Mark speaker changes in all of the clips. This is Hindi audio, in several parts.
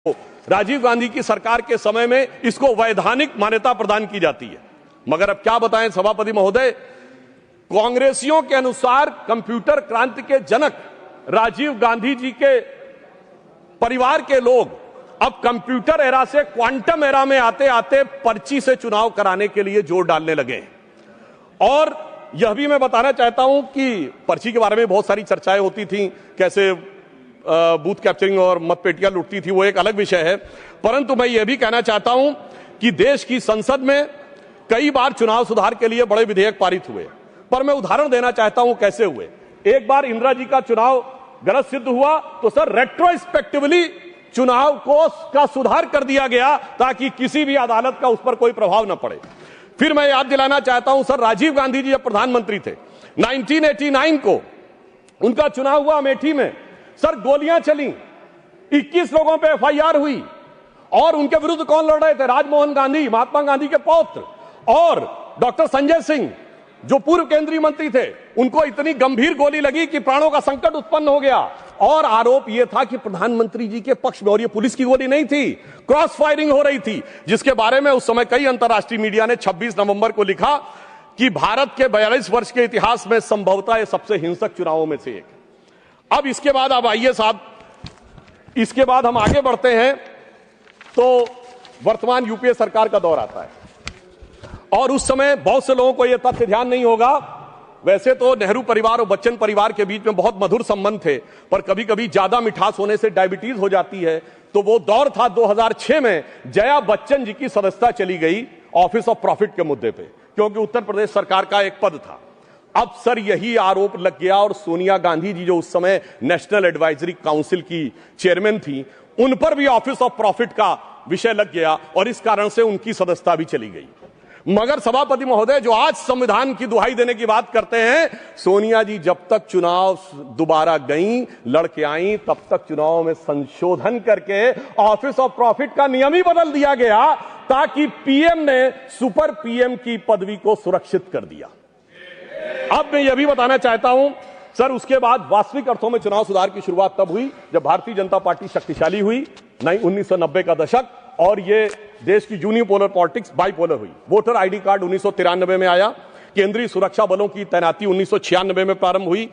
Speaker 1: राजीव गांधी की सरकार के समय में इसको वैधानिक मान्यता प्रदान की जाती है। मगर अब क्या बताएं सभापति महोदय, कांग्रेसियों के अनुसार कंप्यूटर क्रांति के जनक राजीव गांधी जी के परिवार के लोग अब कंप्यूटर एरा से क्वांटम एरा में आते आते पर्ची से चुनाव कराने के लिए जोर डालने लगे। और यह भी मैं बताना चाहता हूं कि पर्ची के बारे में बहुत सारी चर्चाएं होती थी, कैसे बूथ कैप्चरिंग और मतपेटियां लुटती थी, वो एक अलग विषय है। परंतु मैं यह भी कहना चाहता हूं कि देश की संसद में कई बार चुनाव सुधार के लिए बड़े विधेयक पारित हुए, पर मैं उदाहरण देना चाहता हूं कैसे हुए। एक बार इंदिरा जी का चुनाव गलत सिद्ध हुआ तो सर रेट्रोस्पेक्टिवली चुनाव का सुधार कर दिया गया ताकि किसी भी अदालत का उस पर कोई प्रभाव न पड़े। फिर मैं याद दिलाना चाहता हूं सर, राजीव गांधी जी जब प्रधानमंत्री थे 1989 को उनका चुनाव हुआ अमेठी में, सर गोलियां चली, 21 लोगों पे एफआईआर हुई और उनके विरुद्ध कौन लड़ रहे थे? राजमोहन गांधी, महात्मा गांधी के पौत्र, और डॉक्टर संजय सिंह जो पूर्व केंद्रीय मंत्री थे, उनको इतनी गंभीर गोली लगी कि प्राणों का संकट उत्पन्न हो गया। और आरोप यह था कि प्रधानमंत्री जी के पक्ष में, और यह पुलिस की गोली नहीं थी, क्रॉस फायरिंग हो रही थी, जिसके बारे में उस समय कई अंतर्राष्ट्रीय मीडिया ने 26 नवंबर को लिखा कि भारत के 42 वर्ष के इतिहास में संभवतः यह सबसे हिंसक चुनावों में से एक। अब इसके बाद अब आइए साहब, इसके बाद हम आगे बढ़ते हैं तो वर्तमान यूपीए सरकार का दौर आता है। और उस समय बहुत से लोगों को यह तथ्य ध्यान नहीं होगा, वैसे तो नेहरू परिवार और बच्चन परिवार के बीच में बहुत मधुर संबंध थे, पर कभी कभी ज्यादा मिठास होने से डायबिटीज हो जाती है। तो वो दौर था 2006 में जया बच्चन जी की सदस्यता चली गई ऑफिस ऑफ प्रॉफिट के मुद्दे पे, क्योंकि उत्तर प्रदेश सरकार का एक पद था। अब सर यही आरोप लग गया और सोनिया गांधी जी जो उस समय नेशनल एडवाइजरी काउंसिल की चेयरमैन थी, उन पर भी ऑफिस ऑफ प्रॉफिट का विषय लग गया और इस कारण से उनकी सदस्यता भी चली गई। मगर सभापति महोदय, जो आज संविधान की दुहाई देने की बात करते हैं, सोनिया जी जब तक चुनाव दोबारा गईं, लड़के आईं, तब तक चुनाव में संशोधन करके ऑफिस ऑफ प्रॉफिट का नियम ही बदल दिया गया ताकि पीएम ने सुपर पीएम की पदवी को सुरक्षित कर दिया। अब मैं यह भी बताना चाहता हूं सर, उसके बाद वास्तविक अर्थों में चुनाव सुधार की शुरुआत तब हुई जब भारतीय जनता पार्टी शक्तिशाली हुई, 1990 का दशक, और ये देश की यूनिपोलर पॉलिटिक्स बाइपोलर हुई। वोटर आईडी कार्ड 1993 में आया, केंद्रीय सुरक्षा बलों की तैनाती 1996 में प्रारंभ हुई।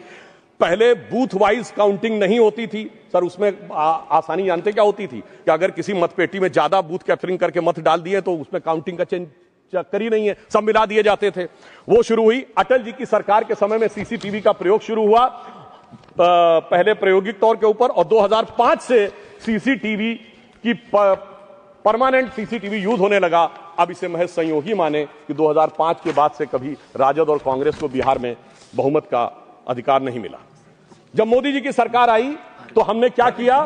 Speaker 1: पहले बूथ वाइज काउंटिंग नहीं होती थी सर, उसमें आसानी जानते क्या होती थी कि अगर किसी मतपेटी में ज्यादा बूथ कैप्चरिंग करके मत डाल दिए तो उसमें काउंटिंग का चक्कर ही नहीं है, सब मिला दिए जाते थे। वो शुरू हुई। अटल जी की सरकार के समय में सीसीटीवी का प्रयोग शुरू हुआ, पहले प्रायोगिक तौर के ऊपर, और 2005 से सीसीटीवी की परमानेंट सीसीटीवी यूज होने लगा। अब इसे महज संयोग ही माने कि 2005 के बाद से कभी राजद और कांग्रेस को बिहार में बहुमत का अधिकार नहीं मिला। जब मोदी जी की सरकार आई तो हमने क्या किया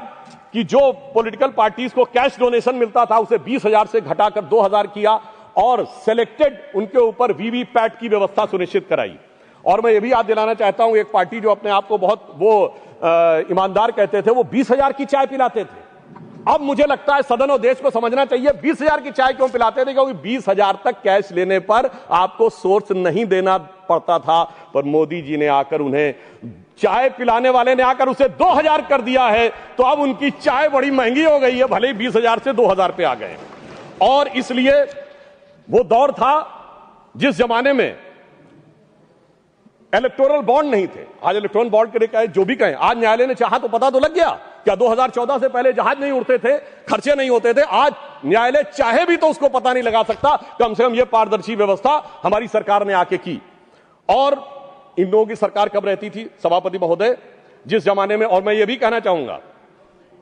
Speaker 1: कि जो पॉलिटिकल पार्टीज को कैश डोनेशन मिलता था उसे 20,000 से घटाकर 2,000 किया और सिलेक्टेड उनके ऊपर वीवीपैट की व्यवस्था सुनिश्चित कराई। और मैं ये भी याद दिलाना चाहता हूं, एक पार्टी जो अपने आप को बहुत ईमानदार कहते थे, वो 20,000 की चाय पिलाते थे। अब मुझे लगता है सदन और देश को समझना चाहिए 20,000 की चाय क्यों पिलाते थे, क्योंकि 20,000 तक कैश लेने पर आपको सोर्स नहीं देना पड़ता था। पर मोदी जी ने आकर, उन्हें चाय पिलाने वाले ने आकर उसे 2,000 कर दिया है, तो अब उनकी चाय बड़ी महंगी हो गई है, भले ही 20,000 से 2,000 पे आ गए। और इसलिए वो दौर था जिस जमाने में इलेक्टोरल बॉन्ड नहीं थे। आज इलेक्टोरल बॉन्ड के लिए कहे जो भी कहें, आज न्यायालय ने चाहा तो पता तो लग गया। क्या 2014 से पहले जहाज नहीं उड़ते थे, खर्चे नहीं होते थे? आज न्यायालय चाहे भी तो उसको पता नहीं लगा सकता। कम से कम यह पारदर्शी व्यवस्था हमारी सरकार ने आके की। और इन लोगों की सरकार कब रहती थी सभापति महोदय, जिस जमाने में, और मैं यह भी कहना चाहूंगा,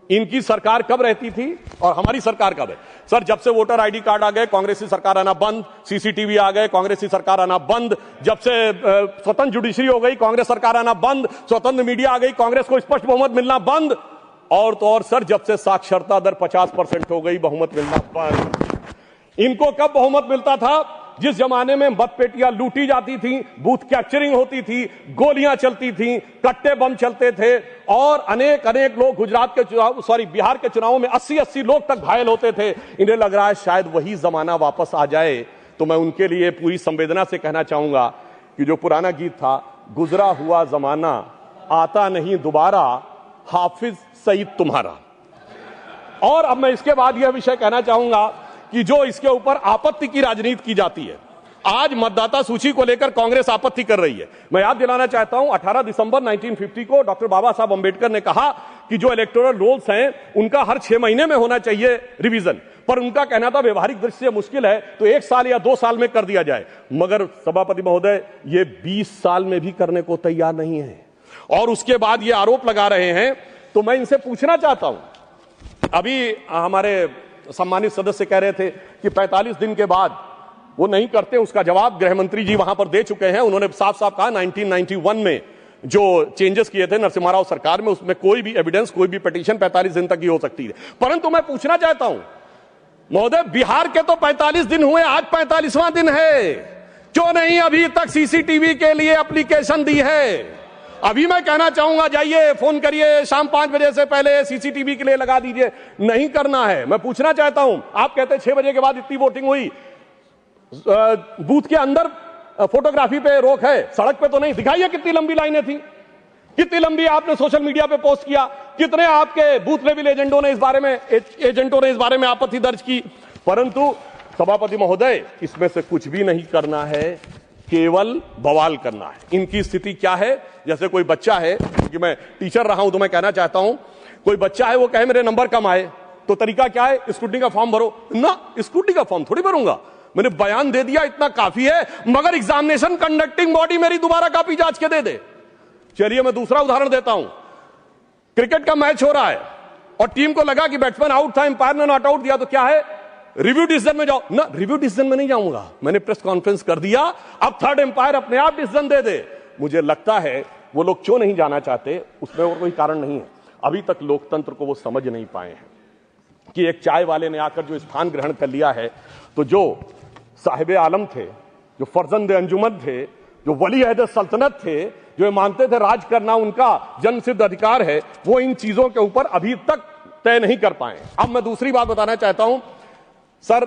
Speaker 1: इनकी सरकार कब रहती थी और हमारी सरकार कब है? सर, जब से वोटर आईडी कार्ड आ गए, कांग्रेस की सरकार आना बंद, सीसीटीवी आ गए, कांग्रेस की सरकार आना बंद, जब से स्वतंत्र जुडिशरी हो गई, कांग्रेस सरकार आना बंद, स्वतंत्र मीडिया आ गई, कांग्रेस को स्पष्ट बहुमत मिलना बंद, और तो और सर, जब से साक्षरता दर 50% हो गई, बहुमत मिलना बंद। इनको कब बहुमत मिलता था? जिस जमाने में मतपेटियां लूटी जाती थी, बूथ कैप्चरिंग होती थी, गोलियां चलती थी, कट्टे बम चलते थे, और अनेक लोग बिहार के चुनावों में 80 लोग तक घायल होते थे। इन्हें लग रहा है शायद वही जमाना वापस आ जाए। तो मैं उनके लिए पूरी संवेदना से कहना चाहूंगा कि जो पुराना गीत था, गुजरा हुआ जमाना आता नहीं दोबारा, हाफिज सईद तुम्हारा, और अब मैं इसके बाद यह विषय कहना चाहूंगा कि जो इसके ऊपर आपत्ति की राजनीति की जाती है, आज मतदाता सूची को लेकर कांग्रेस आपत्ति कर रही है। मैं याद दिलाना चाहता हूं 18 दिसंबर 1950 को डॉक्टर बाबा साहब अंबेडकर ने कहा कि जो इलेक्टोरल रोल्स हैं उनका हर 6 महीने में होना चाहिए रिवीजन, पर उनका कहना था व्यवहारिक दृष्टि से मुश्किल है तो 1 साल या 2 साल में कर दिया जाए। मगर सभापति महोदय ये 20 साल में भी करने को तैयार नहीं है और उसके बाद ये आरोप लगा रहे हैं। तो मैं इनसे पूछना चाहता हूं, अभी हमारे सम्मानित सदस्य कह रहे थे कि 45 दिन के बाद वो नहीं करते, उसका जवाब गृह मंत्री जी वहां पर दे चुके हैं। उन्होंने साफ साफ कहा 1991 में जो चेंजेस किए थे नरसिम्हा राव सरकार में, उसमें कोई भी एविडेंस, कोई भी पिटीशन 45 दिन तक ही हो सकती है। परंतु मैं पूछना चाहता हूं महोदय, बिहार के तो 45 दिन हुए, आज 45वां दिन है, क्यों नहीं अभी तक सीसीटीवी के लिए एप्लीकेशन दी है? अभी मैं कहना चाहूंगा जाइए फोन करिए, शाम 5 बजे से पहले सीसीटीवी के लिए लगा दीजिए। नहीं करना है। मैं पूछना चाहता हूं, आप कहते हैं 6 बजे के बाद इतनी वोटिंग हुई, बूथ के अंदर फोटोग्राफी पे रोक है, सड़क पे तो नहीं। दिखाइए कितनी लंबी लाइनें थी, कितनी लंबी आपने सोशल मीडिया पे पोस्ट किया, कितने आपके बूथ लेवल एजेंटों ने इस बारे में आपत्ति दर्ज की। परंतु सभापति महोदय, इसमें से कुछ भी नहीं करना है, केवल बवाल करना है। इनकी स्थिति क्या है? जैसे कोई बच्चा है, क्योंकि मैं टीचर रहा हूं तो मैं कहना चाहता हूं, कोई बच्चा है वो कहे मेरे नंबर कम आए, तो तरीका क्या है? स्कूटनी का फॉर्म भरो ना। स्कूटनी का फॉर्म थोड़ी भरूंगा, मैंने बयान दे दिया, इतना काफी है। मगर एग्जामिनेशन कंडक्टिंग बॉडी मेरी दोबारा कॉपी जांच के दे दे। चलिए मैं दूसरा उदाहरण देता हूं। क्रिकेट का मैच हो रहा है और टीम को लगा कि बैट्समैन आउट था, अंपायर ने नॉट आउट दिया, तो क्या है? रिव्यू डिसीजन में जाओ ना। रिव्यू डिसीजन में नहीं जाऊंगा, मैंने प्रेस कॉन्फ्रेंस कर दिया, अब थर्ड अंपायर अपने आप डिसीजन दे दे। मुझे लगता है वो लोग क्यों नहीं जाना चाहते, उसमें और कोई कारण नहीं है। अभी तक लोकतंत्र को वो समझ नहीं पाए हैं कि एक चाय वाले ने आकर जो स्थान ग्रहण कर लिया है, तो जो साहिब आलम थे, जो फर्जंद अंजुमन थे, जो वली अहद सल्तनत थे, जो मानते थे राज करना उनका जन्मसिद्ध अधिकार है, वो इन चीजों के ऊपर अभी तक तय नहीं कर पाए। अब मैं दूसरी बात बताना चाहता हूं सर,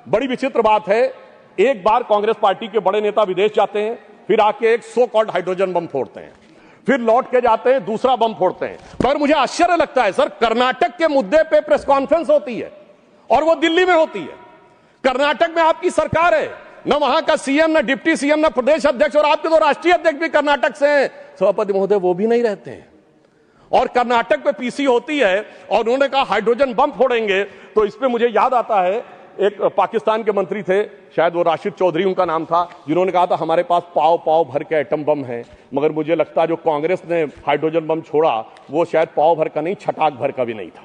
Speaker 1: बड़ी विचित्र बात है, एक बार कांग्रेस पार्टी के बड़े नेता विदेश जाते हैं, फिर आके एक सो कॉल्ड हाइड्रोजन बम फोड़ते हैं, फिर लौट के जाते हैं दूसरा बम फोड़ते हैं। पर मुझे आश्चर्य लगता है सर, कर्नाटक के मुद्दे पे प्रेस कॉन्फ्रेंस होती है और वो दिल्ली में होती है। कर्नाटक में आपकी सरकार है, न वहां का सीएम, न डिप्टी सीएम, न प्रदेश अध्यक्ष, और आपके तो राष्ट्रीय अध्यक्ष भी कर्नाटक से हैं। सभापति महोदय वो भी नहीं रहते हैं और कर्नाटक पे पीसी होती है और उन्होंने कहा हाइड्रोजन बम फोड़ेंगे। तो इस पे मुझे याद आता है, एक पाकिस्तान के मंत्री थे, शायद वो राशिद चौधरी उनका नाम था, जिन्होंने कहा था हमारे पास पाव पाव भर के एटम बम है। मगर मुझे लगता है जो कांग्रेस ने हाइड्रोजन बम छोड़ा वो शायद पाव भर का नहीं, छटाक भर का भी नहीं था।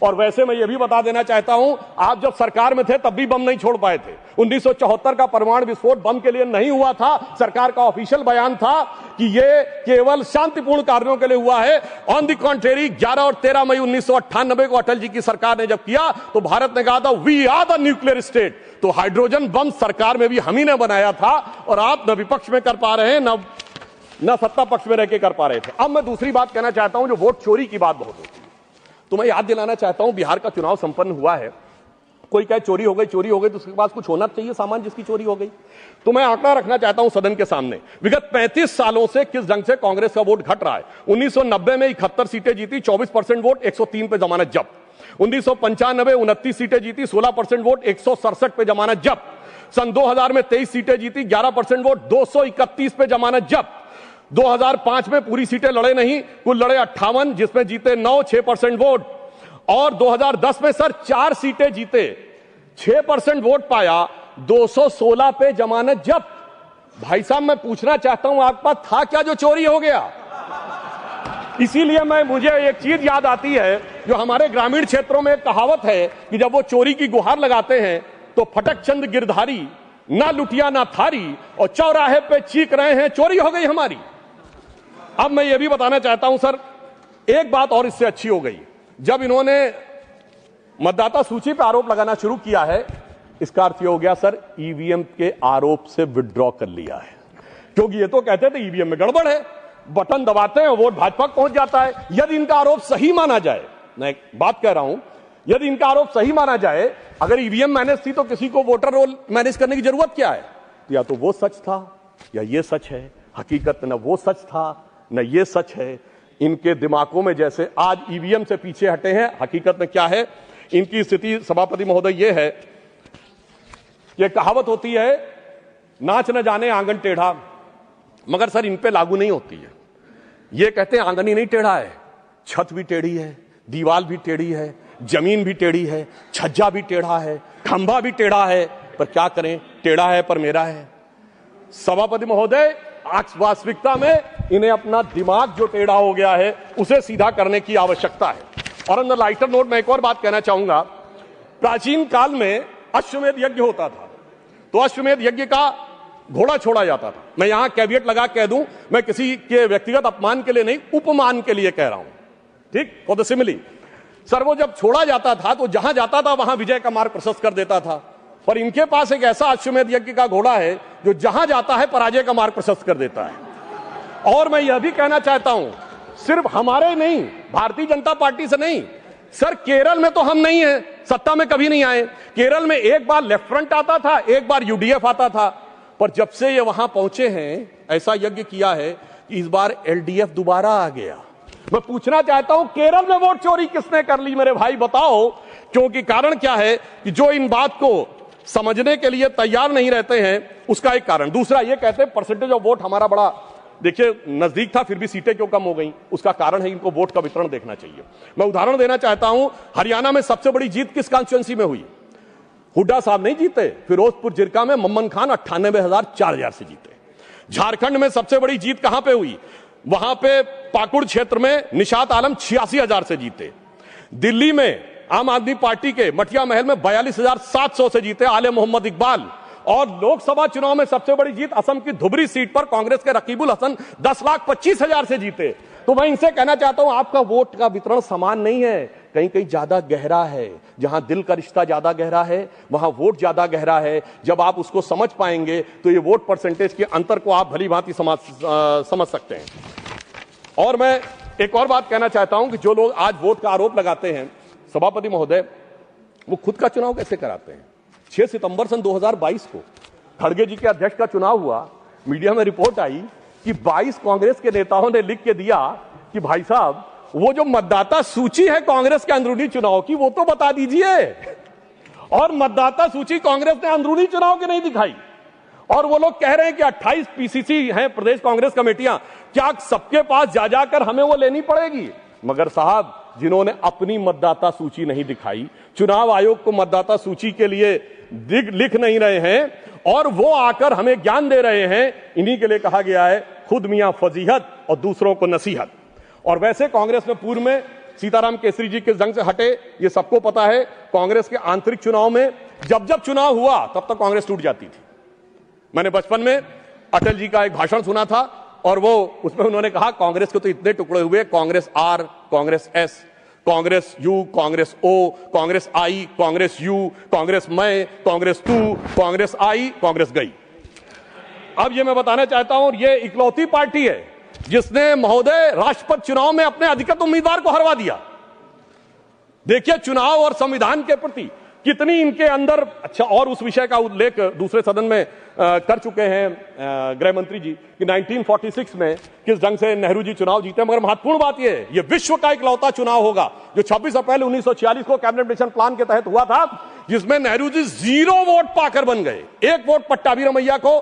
Speaker 1: और वैसे मैं ये भी बता देना चाहता हूं, आप जब सरकार में थे तब भी बम नहीं छोड़ पाए थे। 1974 का परमाणु विस्फोट बम के लिए नहीं हुआ था, सरकार का ऑफिशियल बयान था कि ये केवल शांतिपूर्ण कार्यों के लिए हुआ है। ऑन द कॉन्ट्रेरी 11 और 13 मई 1998 को अटल जी की सरकार ने जब किया तो भारत ने कहा था we are the nuclear state. तो हाइड्रोजन बम सरकार में भी हम ही ने बनाया था और आप न विपक्ष में कर पा रहे हैं न सत्ता पक्ष में रह के कर पा रहे थे। अब मैं दूसरी बात कहना चाहता हूं, जो वोट चोरी की बात बहुत होती है, तो मैं याद दिलाना चाहता हूं बिहार का चुनाव संपन्न हुआ है। कोई कहे चोरी हो गई तो उसके पास कुछ होना चाहिए सामान जिसकी चोरी हो गई। तो मैं आंकड़ा रखना चाहता हूं सदन के सामने, विगत 35 सालों से किस ढंग से कांग्रेस का वोट घट रहा है। 1990 में 71 सीटें जीती, 24% वोट, 103 पे जमानत जब्त। 1995 29 सीटें जीती, 16% वोट, 167 पे जमानत जब्त। सन 2000 में 23 सीटें जीती, 11% वोट, 231 पे जमानत जब्त। 2005 में पूरी सीटें लड़े नहीं, कुल लड़े 58, जिसमें जीते 9, 6% वोट। और 2010 में सर 4 सीटें जीते, 6% वोट पाया, 216 पे जमानत जब्त। भाई साहब मैं पूछना चाहता हूं आपके पास था क्या जो चोरी हो गया? इसीलिए मुझे एक चीज याद आती है, जो हमारे ग्रामीण क्षेत्रों में एक कहावत है कि जब वो चोरी की गुहार लगाते हैं तो फटक चंद गिरधारी, ना लुटिया ना थारी, और चौराहे पे चीख रहे हैं चोरी हो गई हमारी। अब मैं ये भी बताना चाहता हूं सर, एक बात और इससे अच्छी हो गई, जब इन्होंने मतदाता सूची पर आरोप लगाना शुरू किया है, इसका अर्थ यह हो गया सर ईवीएम के आरोप से विड्रॉ कर लिया है। क्योंकि ये तो कहते थे ईवीएम में गड़बड़ है, बटन दबाते हैं वोट भाजपा पहुंच जाता है। यदि इनका आरोप सही माना जाए, मैं एक बात कह रहा हूं, यदि इनका आरोप सही माना जाए, अगर ईवीएम मैनेज थी तो किसी को वोटर रोल मैनेज करने की जरूरत क्या है? या तो वो सच था या ये सच है, हकीकत न वो सच था न ये सच है। इनके दिमागों में जैसे आज ईवीएम से पीछे हटे हैं। हकीकत में क्या है इनकी स्थिति सभापति महोदय, ये है कि कहावत होती है नाच न जाने आंगन टेढ़ा, मगर सर इन पे लागू नहीं होती है। ये कहते हैं आंगन ही नहीं टेढ़ा है, छत भी टेढ़ी है, दीवार भी टेढ़ी है, जमीन भी टेढ़ी है, छज्जा भी टेढ़ा है, खंभा भी टेढ़ा है, पर क्या करें, टेढ़ा है पर मेरा है। सभापति महोदय, वास्तविकता में इन्हें अपना दिमाग जो टेढ़ा हो गया है उसे सीधा करने की आवश्यकता है। और अंदर लाइटर नोट में एक और बात कहना चाहूंगा, प्राचीन काल में अश्वमेध यज्ञ होता था, तो अश्वमेध यज्ञ का घोड़ा छोड़ा जाता था। मैं यहां कैवियट लगा कह दूं, मैं किसी के व्यक्तिगत अपमान के लिए नहीं, उपमान के लिए कह रहा हूं, ठीक, फॉर द सिमिली। सर वो जब छोड़ा जाता था तो जहां जाता था वहां विजय का मार्ग प्रशस्त कर देता था, पर इनके पास एक ऐसा अश्वमेध यज्ञ का घोड़ा है जो जहां जाता है पराजय का मार्ग प्रशस्त कर देता है। और मैं यह भी कहना चाहता हूं, सिर्फ हमारे नहीं, भारतीय जनता पार्टी से नहीं, सर केरल में तो हम नहीं है, सत्ता में कभी नहीं आए। केरल में एक बार लेफ्ट फ्रंट आता था, एक बार यूडीएफ आता था, पर जब से ये वहां पहुंचे हैं ऐसा यज्ञ किया है कि इस बार एलडीएफ दोबारा आ गया। मैं पूछना चाहता हूं केरल में वोट चोरी किसने कर ली मेरे भाई, बताओ। क्योंकि कारण क्या है कि जो इन बात को समझने के लिए तैयार नहीं रहते हैं, उसका एक कारण। दूसरा ये कहते हैं परसेंटेज ऑफ वोट हमारा बड़ा, देखिए नजदीक था फिर भी सीटें क्यों कम हो गई, उसका कारण है इनको वोट का वितरण देखना चाहिए। मैं उदाहरण देना चाहता हूं, हरियाणा में सबसे बड़ी जीत किस कॉन्स्टिट्यूएंसी में हुई? हुड्डा साहब नहीं जीते, फिरोजपुर जिरका में मम्मन खान 98,000 से जीते। झारखंड में सबसे बड़ी जीत कहां पे हुई? वहां पे पाकुड़ क्षेत्र में निशात आलम 86,000 से जीते। दिल्ली में आम आदमी पार्टी के मटिया महल में 42,700 से जीते आले मोहम्मद इकबाल। और लोकसभा चुनाव में सबसे बड़ी जीत असम की धुबरी सीट पर कांग्रेस के रकीबुल हसन 10,25,000 से जीते। तो मैं इनसे कहना चाहता हूं आपका वोट का वितरण समान नहीं है, कहीं कहीं ज्यादा गहरा है। जहां दिल का रिश्ता ज्यादा गहरा है वहां वोट ज्यादा गहरा है। जब आप उसको समझ पाएंगे तो ये वोट परसेंटेज के अंतर को आप भली भांति समझ सकते हैं। और मैं एक और बात कहना चाहता हूं कि जो लोग आज वोट का आरोप लगाते हैं सभापति महोदय, वो खुद का चुनाव कैसे कराते हैं? 6 सितंबर सन 2022 को खड़गे जी के अध्यक्ष का चुनाव हुआ, मीडिया में रिपोर्ट आई कि 22 कांग्रेस के नेताओं ने लिख के दिया कि भाई साहब वो जो मतदाता सूची है कांग्रेस के अंदरूनी चुनाव की वो तो बता दीजिए। और मतदाता सूची कांग्रेस ने अंदरूनी चुनाव की नहीं दिखाई। और वो लोग कह रहे हैं कि 28 पीसीसी हैं प्रदेश कांग्रेस कमेटियां, क्या सबके पास जा जाकर हमें वो लेनी पड़ेगी? मगर साहब जिन्होंने अपनी मतदाता सूची नहीं दिखाई, चुनाव आयोग को मतदाता सूची के लिए लिख नहीं रहे हैं और वो आकर हमें ज्ञान दे रहे हैं, इन्हीं के लिए कहा गया है खुद मियां फजीहत और दूसरों को नसीहत। और वैसे कांग्रेस में पूर्व में सीताराम केसरी जी किस ढंग से हटे ये सबको पता है। कांग्रेस के आंतरिक चुनाव में जब जब चुनाव हुआ तब तक कांग्रेस टूट जाती थी। मैंने बचपन में अटल जी का एक भाषण सुना था और वो उसमें उन्होंने कहा कांग्रेस के तो इतने टुकड़े हुए, Congress R, Congress S, Congress U, Congress O, Congress I, Congress U, Congress मैं, कांग्रेस तू, कांग्रेस आई, कांग्रेस गई। अब ये मैं बताना चाहता हूं, ये इकलौती पार्टी है जिसने महोदय राष्ट्रपति चुनाव में अपने अधिकृत उम्मीदवार को हरवा दिया। देखिए चुनाव और संविधान के प्रति कितनी इनके अंदर, अच्छा और उस विषय का उल्लेख दूसरे सदन में कर चुके हैं गृह मंत्री जी कि 1946 में किस ढंग से नेहरू जी चुनाव जीते। मगर महत्वपूर्ण बात यह है ये विश्व का इकलौता चुनाव होगा जो 26 अप्रैल 1946 को कैबिनेट मिशन प्लान के तहत हुआ था, जिसमें नेहरू जी 0 वोट पाकर बन गए। 1 वोट पट्टाभी रमैया को